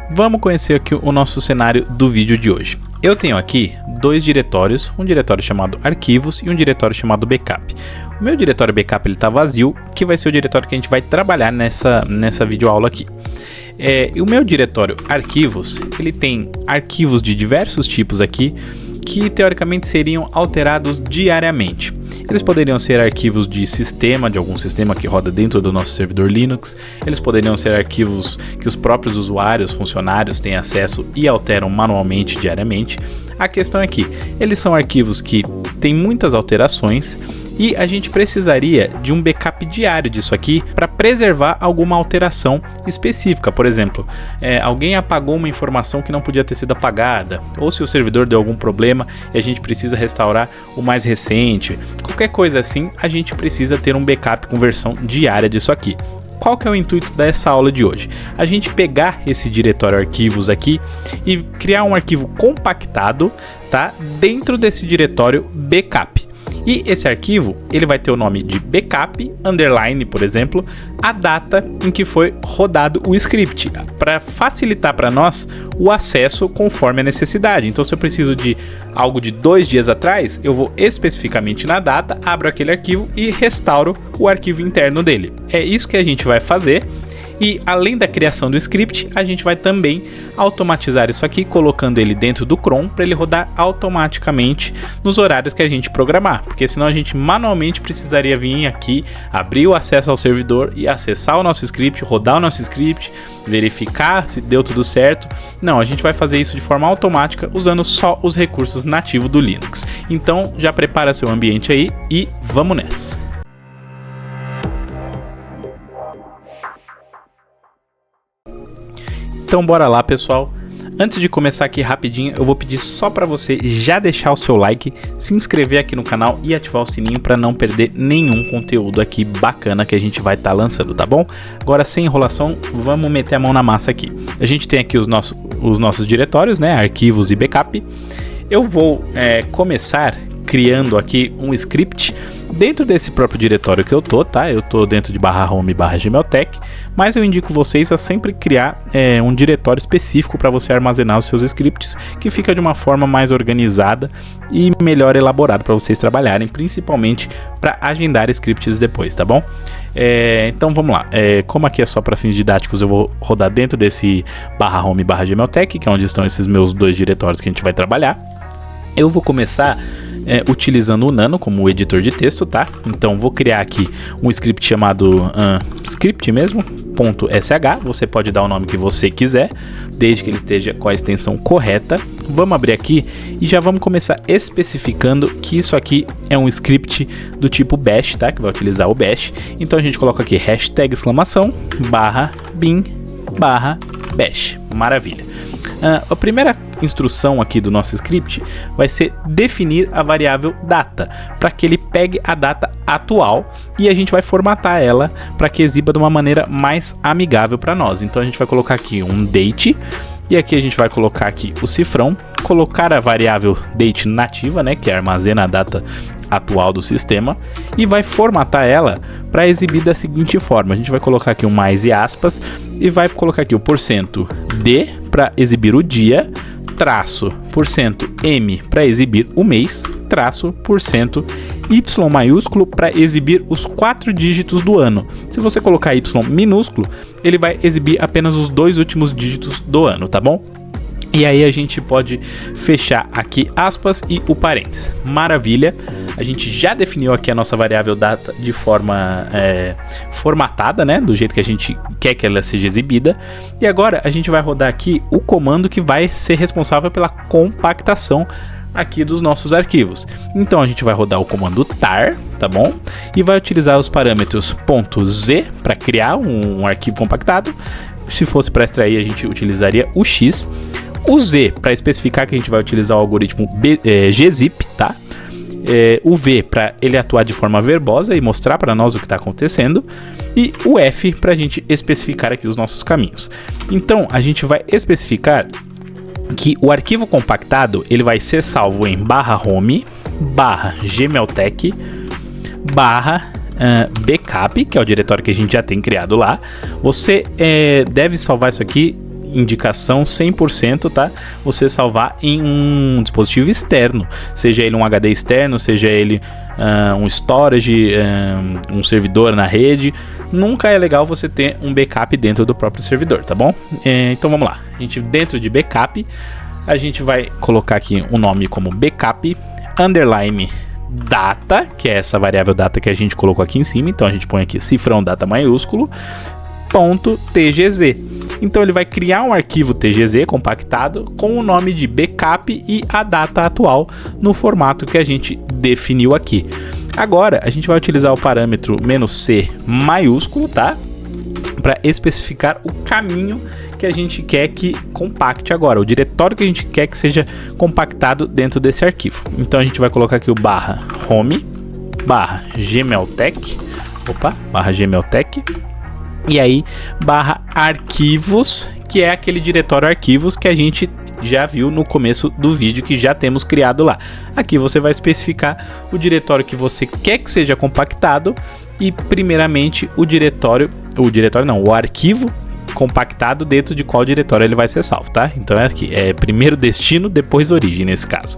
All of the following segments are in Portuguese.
Vamos conhecer aqui o nosso cenário do vídeo de hoje. Eu tenho aqui dois diretórios, um diretório chamado arquivos e um diretório chamado backup. O meu diretório backup está vazio, que vai ser o diretório que a gente vai trabalhar nessa videoaula aqui. E o meu diretório arquivos, ele tem arquivos de diversos tipos aqui, que teoricamente seriam alterados diariamente. Eles poderiam ser arquivos de sistema, de algum sistema que roda dentro do nosso servidor Linux. Eles poderiam ser arquivos que os próprios usuários, funcionários têm acesso e alteram manualmente diariamente. A questão é que eles são arquivos que têm muitas alterações e a gente precisaria de um backup diário disso aqui para preservar alguma alteração específica. Por exemplo, alguém apagou uma informação que não podia ter sido apagada, ou se o servidor deu algum problema e a gente precisa restaurar o mais recente, qualquer coisa assim, a gente precisa ter um backup com versão diária disso aqui. Qual que é o intuito dessa aula de hoje? A gente pegar esse diretório arquivos aqui e criar um arquivo compactado, tá, dentro desse diretório backup. E esse arquivo, ele vai ter o nome de backup, underline, por exemplo, a data em que foi rodado o script, para facilitar para nós o acesso conforme a necessidade. Então, se eu preciso de algo de 2 dias atrás, eu vou especificamente na data, abro aquele arquivo e restauro o arquivo interno dele. É isso que a gente vai fazer. E além da criação do script, a gente vai também automatizar isso aqui, colocando ele dentro do Chrome para ele rodar automaticamente nos horários que a gente programar, porque senão a gente manualmente precisaria vir aqui, abrir o acesso ao servidor e acessar o nosso script, rodar o nosso script, verificar se deu tudo certo. Não, a gente vai fazer isso de forma automática usando só os recursos nativos do Linux. Então já prepara seu ambiente aí e vamos nessa! Então bora lá, pessoal. Antes de começar aqui rapidinho, eu vou pedir só para você já deixar o seu like, se inscrever aqui no canal e ativar o sininho para não perder nenhum conteúdo aqui bacana que a gente vai estar lançando, tá bom? Agora, sem enrolação, vamos meter a mão na massa aqui. A gente tem aqui os nossos diretórios, né? Arquivos e backup. Eu vou começar criando aqui um script dentro desse próprio diretório que eu tô, tá? Eu tô dentro de /home/gmailtech, mas eu indico vocês a sempre criar um diretório específico para você armazenar os seus scripts, que fica de uma forma mais organizada e melhor elaborado para vocês trabalharem, principalmente para agendar scripts depois, tá bom? Então vamos lá, como aqui é só para fins didáticos, eu vou rodar dentro desse /home/gmailtech, que é onde estão esses meus dois diretórios que a gente vai trabalhar. Eu vou começar utilizando o Nano como editor de texto, tá? Então vou criar aqui um script chamado script mesmo, .sh. Você pode dar o nome que você quiser, desde que ele esteja com a extensão correta. Vamos abrir aqui e já vamos começar especificando que isso aqui é um script do tipo bash, tá? Que vai utilizar o bash. Então a gente coloca aqui hashtag exclamação /bin /bash. Maravilha. A primeira instrução aqui do nosso script vai ser definir a variável data, para que ele pegue a data atual e a gente vai formatar ela para que exiba de uma maneira mais amigável para nós. Então a gente vai colocar aqui um date e aqui a gente vai colocar aqui o cifrão, colocar a variável date nativa, né, que armazena a data atual do sistema, e vai formatar ela para exibir da seguinte forma. A gente vai colocar aqui um mais e aspas e vai colocar aqui o %d para exibir o dia, traço %m para exibir o mês, traço %y maiúsculo para exibir os 4 dígitos do ano. Se você colocar y minúsculo, ele vai exibir apenas os 2 últimos dígitos do ano, tá bom? E aí a gente pode fechar aqui aspas e o parênteses. Maravilha! A gente já definiu aqui a nossa variável data de forma formatada, né? Do jeito que a gente quer que ela seja exibida. E agora a gente vai rodar aqui o comando que vai ser responsável pela compactação aqui dos nossos arquivos. Então a gente vai rodar o comando tar, tá bom? E vai utilizar os parâmetros .z para criar um arquivo compactado. Se fosse para extrair, a gente utilizaria o x. O z para especificar que a gente vai utilizar o algoritmo gzip, tá? O V para ele atuar de forma verbosa e mostrar para nós o que está acontecendo, e o F para a gente especificar aqui os nossos caminhos. Então a gente vai especificar que o arquivo compactado ele vai ser salvo em /home/gmailtech /backup, que é o diretório que a gente já tem criado lá. Você deve salvar isso aqui indicação 100%, tá? Você salvar em um dispositivo externo, seja ele um HD externo, seja ele um storage, um servidor na rede. Nunca é legal você ter um backup dentro do próprio servidor, tá bom? Então vamos lá. A gente, dentro de backup, a gente vai colocar aqui um nome como backup underline data, que é essa variável data que a gente colocou aqui em cima. Então a gente põe aqui cifrão data maiúsculo .tgz. Então ele vai criar um arquivo TGZ compactado com o nome de backup e a data atual no formato que a gente definiu aqui. Agora a gente vai utilizar o parâmetro "-c" maiúsculo, tá? Para especificar o caminho que a gente quer que compacte agora, o diretório que a gente quer que seja compactado dentro desse arquivo. Então a gente vai colocar aqui o /home /gmeltech, /gmeltech, e aí /arquivos, que é aquele diretório arquivos que a gente já viu no começo do vídeo, que já temos criado lá. Aqui você vai especificar o diretório que você quer que seja compactado e primeiramente o arquivo compactado dentro de qual diretório ele vai ser salvo, tá? Então é aqui, é primeiro destino, depois origem nesse caso.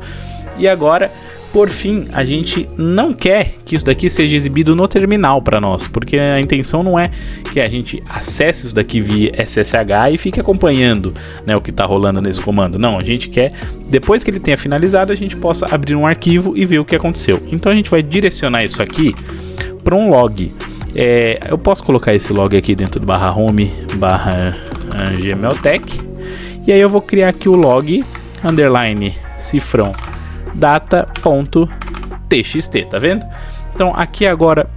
E agora, por fim, a gente não quer que isso daqui seja exibido no terminal para nós, porque a intenção não é que a gente acesse isso daqui via SSH e fique acompanhando, né, o que está rolando nesse comando. Não, a gente quer, depois que ele tenha finalizado, a gente possa abrir um arquivo e ver o que aconteceu. Então a gente vai direcionar isso aqui para um log. Eu posso colocar esse log aqui dentro do /home /gmeltech, e aí eu vou criar aqui o log underline cifrão data.txt, tá vendo? Então aqui agora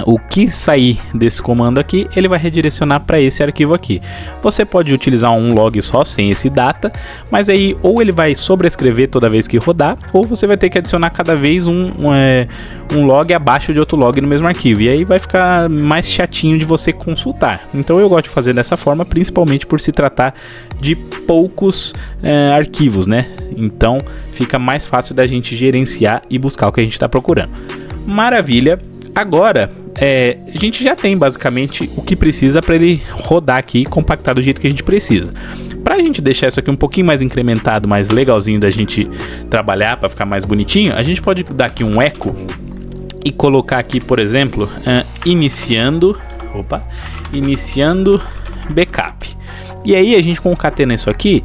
o que sair desse comando aqui, ele vai redirecionar para esse arquivo aqui. Você pode utilizar um log só, sem esse data, mas aí ou ele vai sobrescrever toda vez que rodar, ou você vai ter que adicionar cada vez um log abaixo de outro log no mesmo arquivo, e aí vai ficar mais chatinho de você consultar. Então eu gosto de fazer dessa forma, principalmente por se tratar de poucos arquivos, né? Então fica mais fácil da gente gerenciar e buscar o que a gente está procurando. Maravilha! Agora, a gente já tem basicamente o que precisa para ele rodar aqui e compactar do jeito que a gente precisa. Para a gente deixar isso aqui um pouquinho mais incrementado, mais legalzinho da gente trabalhar, para ficar mais bonitinho, a gente pode dar aqui um eco e colocar aqui, por exemplo, iniciando backup. E aí a gente concatena isso aqui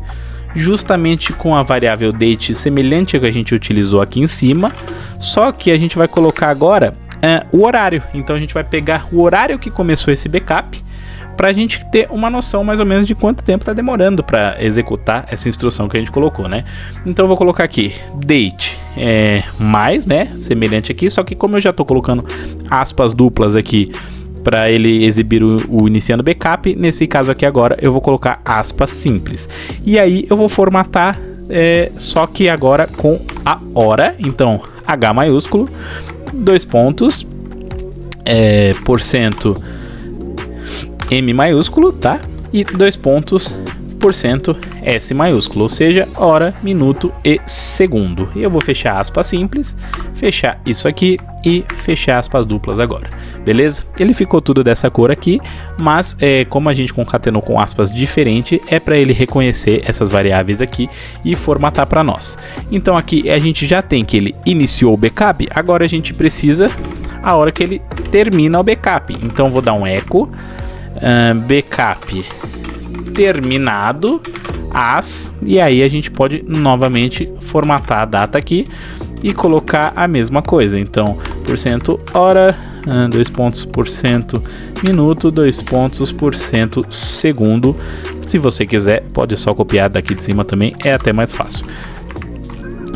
justamente com a variável date semelhante ao que a gente utilizou aqui em cima, só que a gente vai colocar agora o horário. Então a gente vai pegar o horário que começou esse backup para a gente ter uma noção mais ou menos de quanto tempo está demorando para executar essa instrução que a gente colocou, né? Então eu vou colocar aqui date mais, né? Semelhante aqui, só que como eu já estou colocando aspas duplas aqui para ele exibir o iniciando backup, nesse caso aqui agora eu vou colocar aspas simples. E aí eu vou formatar, só que agora com a hora. Então H maiúsculo, 2 pontos, %, M maiúsculo, tá? E 2 pontos, %, S maiúsculo, ou seja, hora, minuto e segundo. E eu vou fechar aspas simples, fechar isso aqui e fechar aspas duplas agora, beleza? Ele ficou tudo dessa cor aqui, mas como a gente concatenou com aspas diferente, é para ele reconhecer essas variáveis aqui e formatar para nós. Então aqui a gente já tem que ele iniciou o backup, agora a gente precisa a hora que ele termina o backup. Então vou dar um eco backup terminado e aí a gente pode novamente formatar a data aqui e colocar a mesma coisa. Então %hora, 2 pontos %, minuto, 2 pontos %, segundo. Se você quiser, pode só copiar daqui de cima também, é até mais fácil.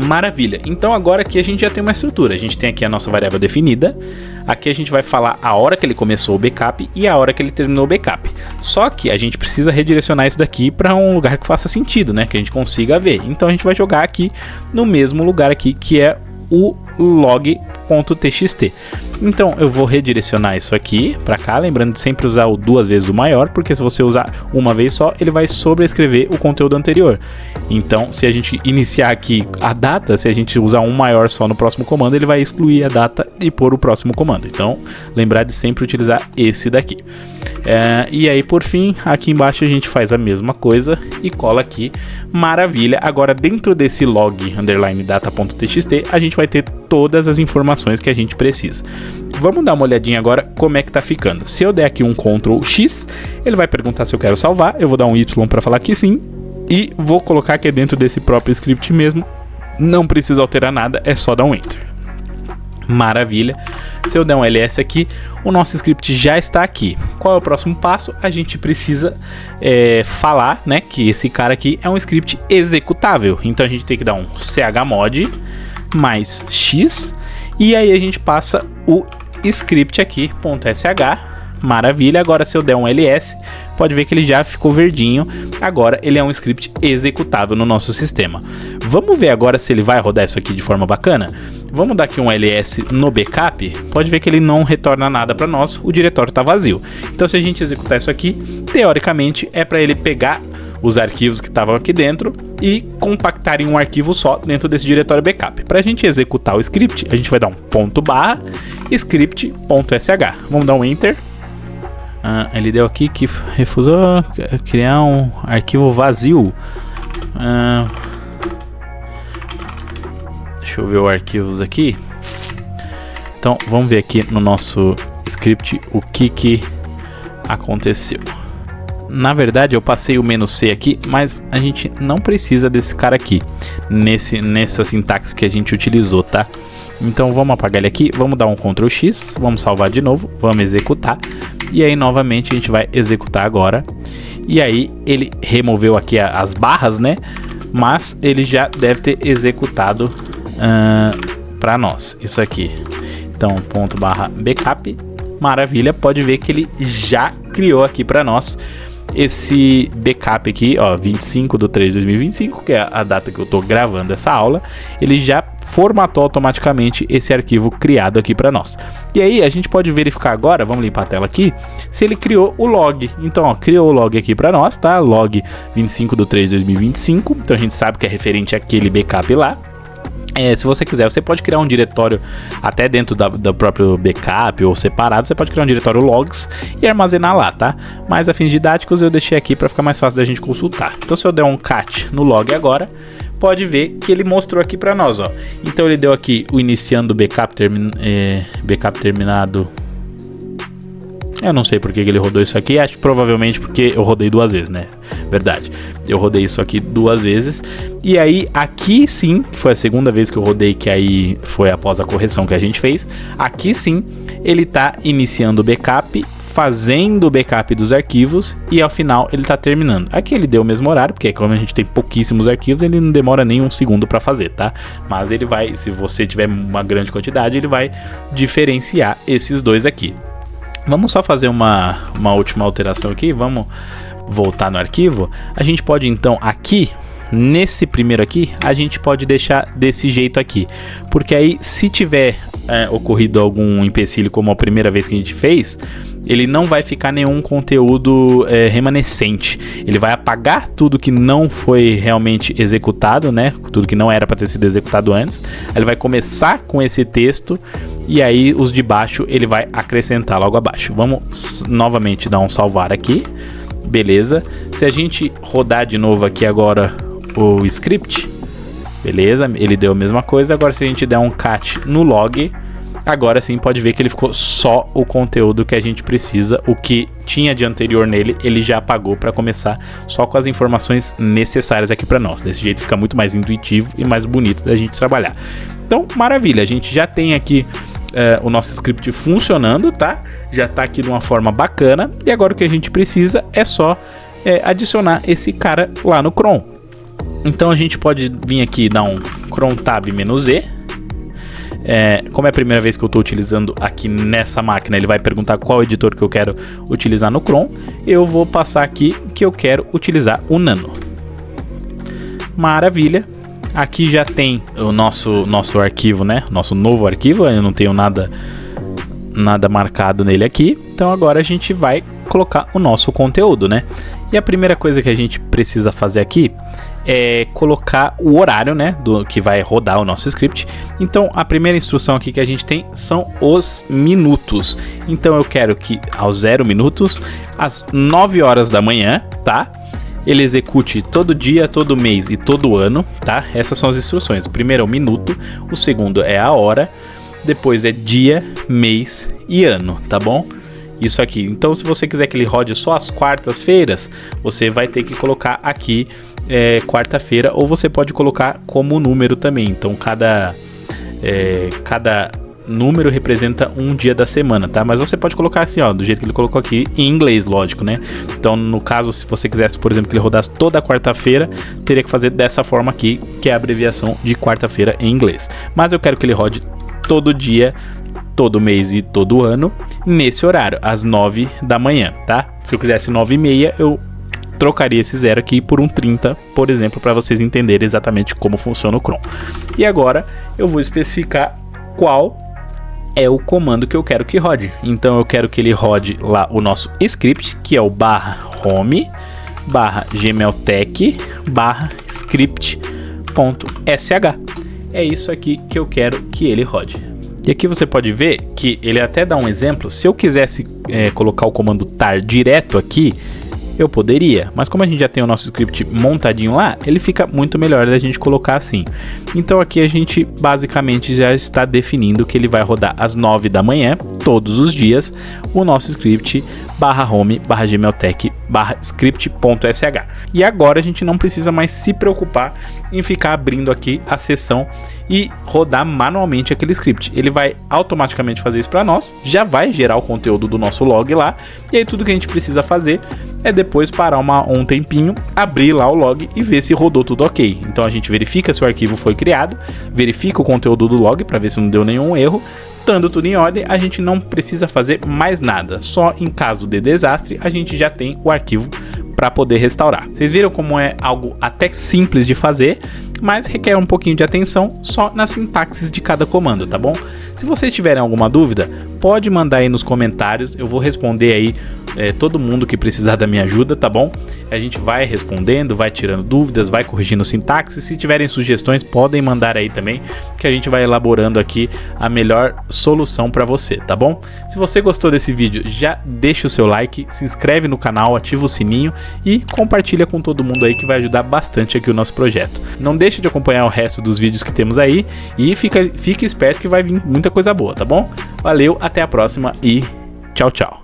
Maravilha, então agora aqui a gente já tem uma estrutura. A gente tem aqui a nossa variável definida. Aqui a gente vai falar a hora que ele começou o backup e a hora que ele terminou o backup. Só que a gente precisa redirecionar isso daqui para um lugar que faça sentido, né? Que a gente consiga ver. Então a gente vai jogar aqui no mesmo lugar aqui, que é o log.txt. Então eu vou redirecionar isso aqui para cá, lembrando de sempre usar o 2 vezes o maior, porque se você usar uma vez só, ele vai sobrescrever o conteúdo anterior. Então, se a gente iniciar aqui a data, se a gente usar um maior só no próximo comando, ele vai excluir a data e pôr o próximo comando. Então, lembrar de sempre utilizar esse daqui. E aí, por fim, aqui embaixo a gente faz a mesma coisa e cola aqui. Maravilha! Agora, dentro desse log underline data.txt, a gente vai ter todas as informações que a gente precisa. Vamos dar uma olhadinha agora como é que tá ficando. Se eu der aqui um Ctrl X, ele vai perguntar se eu quero salvar. Eu vou dar um Y para falar que sim. E vou colocar aqui dentro desse próprio script mesmo. Não precisa alterar nada, é só dar um Enter. Maravilha. Se eu der um ls aqui, o nosso script já está aqui. Qual é o próximo passo? A gente precisa falar, né, que esse cara aqui é um script executável. Então a gente tem que dar um chmod mais x e aí a gente passa o script aqui, .sh. Maravilha. Agora se eu der um ls, pode ver que ele já ficou verdinho. Agora ele é um script executável no nosso sistema. Vamos ver agora se ele vai rodar isso aqui de forma bacana. Vamos dar aqui um ls no backup. Pode ver que ele não retorna nada para nós. O diretório está vazio. Então se a gente executar isso aqui, teoricamente é para ele pegar os arquivos que estavam aqui dentro e compactar em um arquivo só dentro desse diretório backup. Para a gente executar o script, a gente vai dar um /script.sh. Vamos dar um enter. Ele deu aqui que refusou criar um arquivo vazio. Deixa eu ver os arquivos aqui. Então vamos ver aqui no nosso script o que aconteceu. Na verdade eu passei o "-c" aqui, mas a gente não precisa desse cara aqui nessa sintaxe que a gente utilizou, tá? Então vamos apagar ele aqui, vamos dar um Ctrl X, vamos salvar de novo, vamos executar. E aí novamente a gente vai executar agora. E aí ele removeu aqui as barras, né? Mas ele já deve ter executado para nós isso aqui. Então ./backup. Maravilha, pode ver que ele já criou aqui para nós esse backup aqui, ó, 25/3/2025, que é a data que eu tô gravando essa aula. Ele já formatou automaticamente esse arquivo criado aqui para nós. E aí a gente pode verificar agora, vamos limpar a tela aqui, se ele criou o log. Então, ó, criou o log aqui para nós, tá? Log 25/3/2025. Então a gente sabe que é referente àquele backup lá. Se você quiser, você pode criar um diretório até dentro do próprio backup ou separado. Você pode criar um diretório logs e armazenar lá, tá? Mas a fins didáticos eu deixei aqui para ficar mais fácil da gente consultar. Então se eu der um cat no log agora, pode ver que ele mostrou aqui para nós, ó. Então ele deu aqui o iniciando backup terminado. Eu não sei porque que ele rodou isso aqui, acho que provavelmente porque eu rodei 2 vezes, né? Verdade, eu rodei isso aqui 2 vezes. E aí aqui sim, que foi a segunda vez que eu rodei, que aí foi após a correção que a gente fez. Aqui sim, ele tá iniciando o backup, fazendo o backup dos arquivos e ao final ele tá terminando. Aqui ele deu o mesmo horário, porque como a gente tem pouquíssimos arquivos, ele não demora nem 1 segundo para fazer, tá? Mas ele vai, se você tiver uma grande quantidade, ele vai diferenciar esses dois aqui. Vamos só fazer uma última alteração aqui, vamos voltar no arquivo. A gente pode então aqui, nesse primeiro aqui, a gente pode deixar desse jeito aqui, porque aí se tiver ocorrido algum empecilho como a primeira vez que a gente fez, ele não vai ficar nenhum conteúdo remanescente. Ele vai apagar tudo que não foi realmente executado, né? Tudo que não era para ter sido executado antes. Ele vai começar com esse texto e aí os de baixo ele vai acrescentar logo abaixo. Vamos novamente dar um salvar aqui. Beleza. Se a gente rodar de novo aqui agora o script, beleza, ele deu a mesma coisa. Agora se a gente der um cat no log, agora sim pode ver que ele ficou só o conteúdo que a gente precisa. O que tinha de anterior nele, ele já apagou para começar só com as informações necessárias aqui para nós. Desse jeito fica muito mais intuitivo e mais bonito da gente trabalhar. Então, maravilha, a gente já tem aqui o nosso script funcionando, tá? Já tá aqui de uma forma bacana. E agora o que a gente precisa é só adicionar esse cara lá no cron. Então a gente pode vir aqui e dar um cron tab "-e". Como é a primeira vez que eu estou utilizando aqui nessa máquina, ele vai perguntar qual editor que eu quero utilizar no cron. Eu vou passar aqui que eu quero utilizar o Nano. Maravilha. Aqui já tem o nosso arquivo, né? Nosso novo arquivo. Eu não tenho nada marcado nele aqui. Então agora a gente vai colocar o nosso conteúdo, né? E a primeira coisa que a gente precisa fazer aqui é colocar o horário, né, do que vai rodar o nosso script. Então a primeira instrução aqui que a gente tem são os minutos. Então eu quero que aos 0 minutos, às 9 horas da manhã, tá? Ele execute todo dia, todo mês e todo ano, tá? Essas são as instruções. O primeiro é o minuto, o segundo é a hora, depois é dia, mês e ano, tá bom? Isso aqui. Então, se você quiser que ele rode só às quartas-feiras, você vai ter que colocar aqui quarta-feira, ou você pode colocar como número também. Então, cada número representa um dia da semana, tá? Mas você pode colocar assim, ó, do jeito que ele colocou aqui, em inglês, lógico, né? Então, no caso, se você quisesse, por exemplo, que ele rodasse toda quarta-feira, teria que fazer dessa forma aqui, que é a abreviação de quarta-feira em inglês. Mas eu quero que ele rode todo dia, todo mês e todo ano, nesse horário, às 9 da manhã, tá? Se eu quisesse 9h30, eu trocaria esse 0 aqui por um 30, por exemplo, para vocês entenderem exatamente como funciona o cron. E agora eu vou especificar qual é o comando que eu quero que rode. Então eu quero que ele rode lá o nosso script, que é o /home /gmailtech /script.sh. É isso aqui que eu quero que ele rode. E aqui você pode ver que ele até dá um exemplo. Se eu quisesse colocar o comando tar direto aqui, eu poderia, mas como a gente já tem o nosso script montadinho lá, ele fica muito melhor da gente colocar assim. Então aqui a gente basicamente já está definindo que ele vai rodar às 9 da manhã, todos os dias, o nosso script /home /gmailtech /script.sh. E agora a gente não precisa mais se preocupar em ficar abrindo aqui a sessão e rodar manualmente aquele script. Ele vai automaticamente fazer isso para nós, já vai gerar o conteúdo do nosso log lá, e aí tudo que a gente precisa fazer é depois parar um tempinho, abrir lá o log e ver se rodou tudo ok. Então a gente verifica se o arquivo foi criado, verifica o conteúdo do log para ver se não deu nenhum erro. Estando tudo em ordem, a gente não precisa fazer mais nada. Só em caso de desastre, a gente já tem o arquivo para poder restaurar. Vocês viram como é algo até simples de fazer, mas requer um pouquinho de atenção só nas sintaxes de cada comando, tá bom? Se vocês tiverem alguma dúvida, pode mandar aí nos comentários, eu vou responder aí todo mundo que precisar da minha ajuda, tá bom? A gente vai respondendo, vai tirando dúvidas, vai corrigindo sintaxe. Se tiverem sugestões, podem mandar aí também, que a gente vai elaborando aqui a melhor solução para você, tá bom? Se você gostou desse vídeo, já deixa o seu like, se inscreve no canal, ativa o sininho e compartilha com todo mundo aí, que vai ajudar bastante aqui o nosso projeto. Não deixe de acompanhar o resto dos vídeos que temos aí e fique esperto que vai vir muita coisa boa, tá bom? Valeu, até a próxima e tchau, tchau!